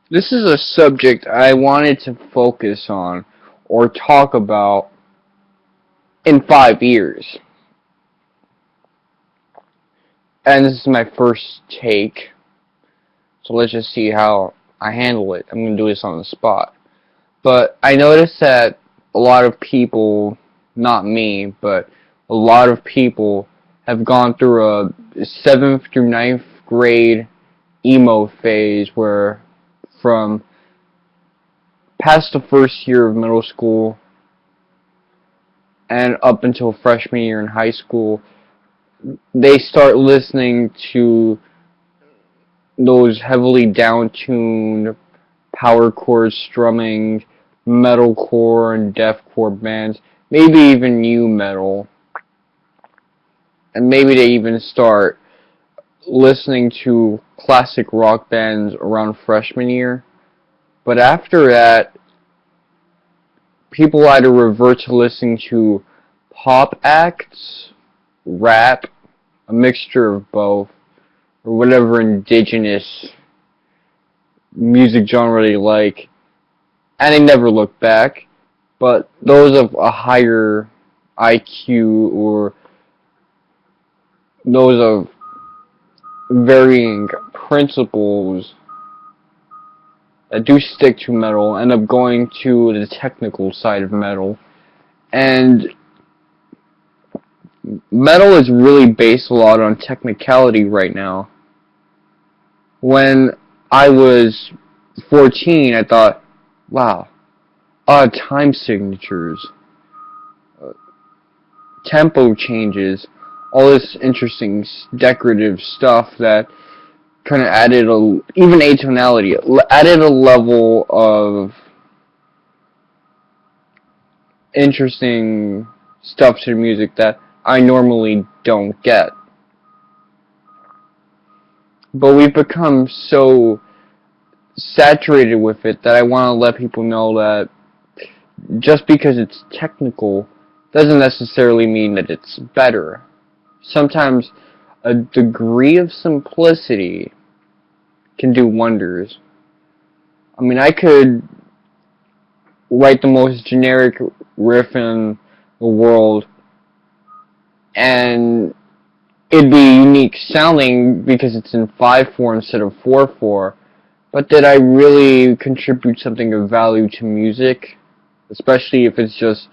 This is a subject I wanted to focus on or talk about in 5 years. And this is my first take, so let's just see how I handle it. I'm going to do this on the spot. But I noticed that a lot of people, not me, but a lot of people have gone through a 7th through ninth grade emo phase where from past the first year of middle school and up until freshman year in high school, they start listening to those heavily down-tuned power chord strumming metalcore and deathcore bands, maybe even new metal, and maybe they even start listening to classic rock bands around freshman year. But after that, people either revert to listening to pop acts, rap, a mixture of both, or whatever indigenous music genre they like, and they never look back. But those of a higher IQ or those of varying principles that do stick to metal end up going to the technical side of metal. And metal is really based a lot on technicality right now. When I was 14, I thought, wow, odd time signatures, uh, tempo changes, all this interesting decorative stuff that kind of added even atonality, added a level of interesting stuff to the music that I normally don't get. But we've become so saturated with it that I want to let people know that just because it's technical doesn't necessarily mean that it's better. Sometimes a degree of simplicity can do wonders. I mean, I could write the most generic riff in the world and it'd be unique sounding because it's in 5/4 instead of 4/4. But did I really contribute something of value to music? Especially if it's just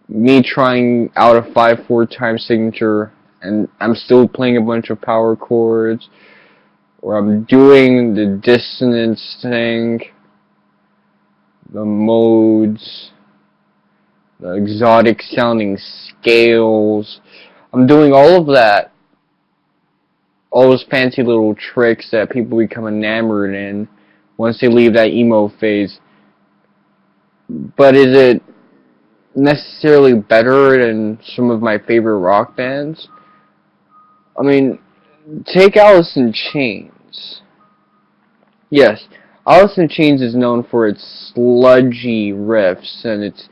me trying out a 5/4 time signature and I'm still playing a bunch of power chords, or I'm doing the dissonance thing, the modes, the exotic sounding scales. I'm doing all of that, all those fancy little tricks that people become enamored in once they leave that emo phase. But is it necessarily better than some of my favorite rock bands? I mean, take Alice in Chains. Yes, Alice in Chains is known for its sludgy riffs and its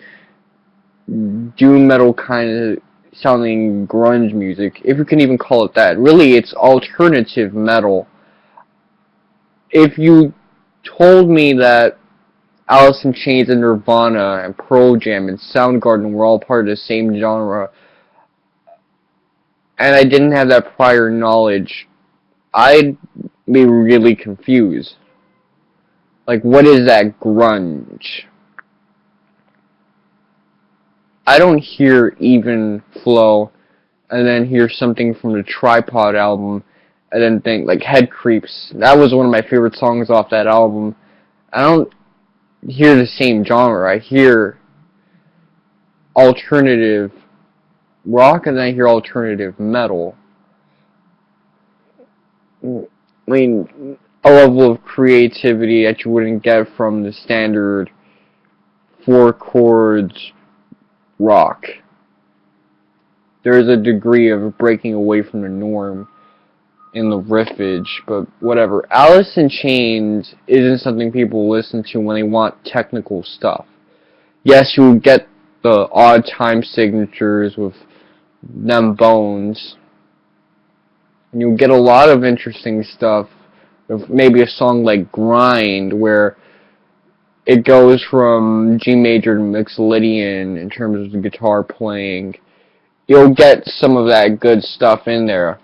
doom metal kind of sounding grunge music, if you can even call it that. Really, it's alternative metal. If you told me that Alice in Chains and Nirvana and Pearl Jam and Soundgarden were all part of the same genre, and I didn't have that prior knowledge, I'd be really confused. Like, what is that grunge? I don't hear Even Flow and then hear something from the Tripod album and then think, like, Head Creeps. That was one of my favorite songs off that album. I don't hear the same genre. I hear alternative rock and then I hear alternative metal. I mean, a level of creativity that you wouldn't get from the standard four chords rock. There's a degree of breaking away from the norm in the riffage, but whatever. Alice in Chains isn't something people listen to when they want technical stuff. Yes, you'll get the odd time signatures with them bones, and you'll get a lot of interesting stuff maybe a song like Grind, where it goes from G major to Mixolydian in terms of the guitar playing. You'll get some of that good stuff in there.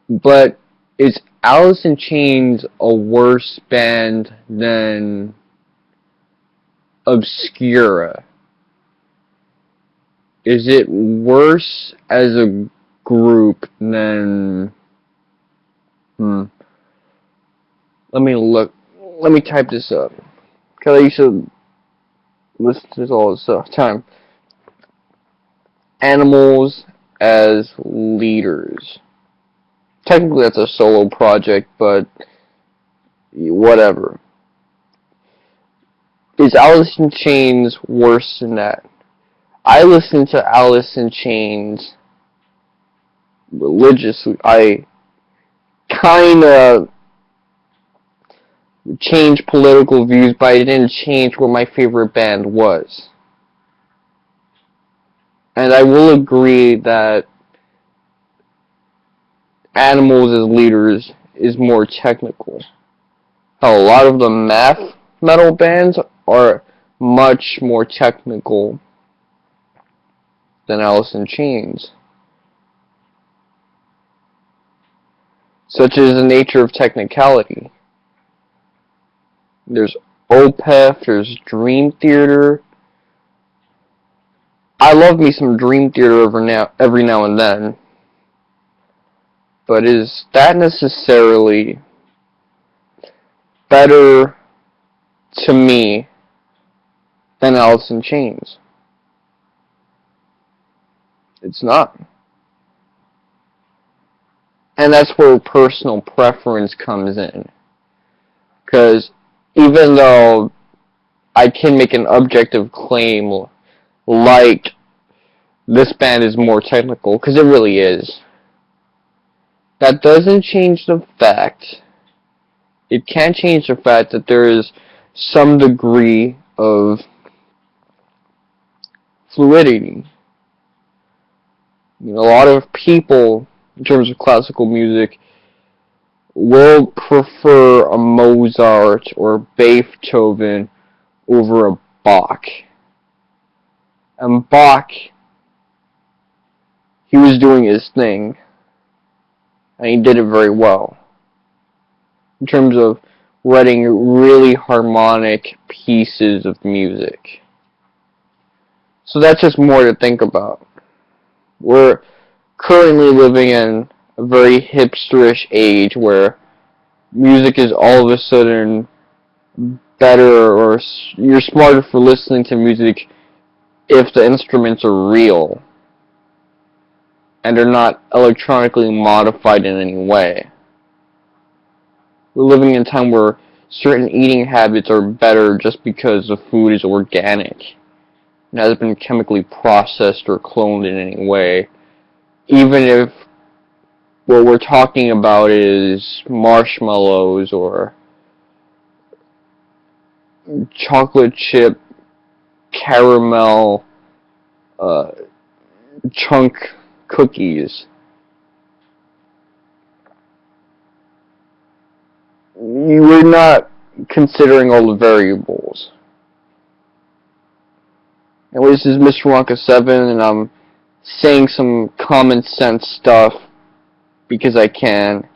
But is Alice in Chains a worse band than Obscura? Is it worse as a group than... Let me look. Let me type this up. Because I used to listen to this all the time. Animals as leaders. Technically that's a solo project, but whatever. Is Alice in Chains worse than that? I listen to Alice in Chains religiously. I kinda changed political views, but I didn't change what my favorite band was. And I will agree that Animals as Leaders is more technical. A lot of the math metal bands are much more technical than Alice in Chains. Such is the nature of technicality. There's Opeth, there's Dream Theater. I love me some Dream Theater every now and then. But is that necessarily better to me than Alice in Chains? It's not. And that's where personal preference comes in. Because even though I can make an objective claim like this band is more technical, because it really is, that doesn't change the fact, it can change the fact that there is some degree of fluidity. You know, a lot of people, in terms of classical music, will prefer a Mozart or Beethoven over a Bach. And Bach, he was doing his thing, and he did it very well, in terms of writing really harmonic pieces of music. So that's just more to think about. We're currently living in a very hipsterish age where music is all of a sudden better, or you're smarter for listening to music if the instruments are real and they're not electronically modified in any way. We're living in a time where certain eating habits are better just because the food is organic and hasn't been chemically processed or cloned in any way, even if what we're talking about is marshmallows or chocolate chip caramel chunk cookies. We're not considering all the variables. Anyway, this is Mr. Wonka 7, and I'm saying some common sense stuff because I can.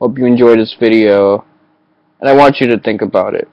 Hope you enjoyed this video, and I want you to think about it.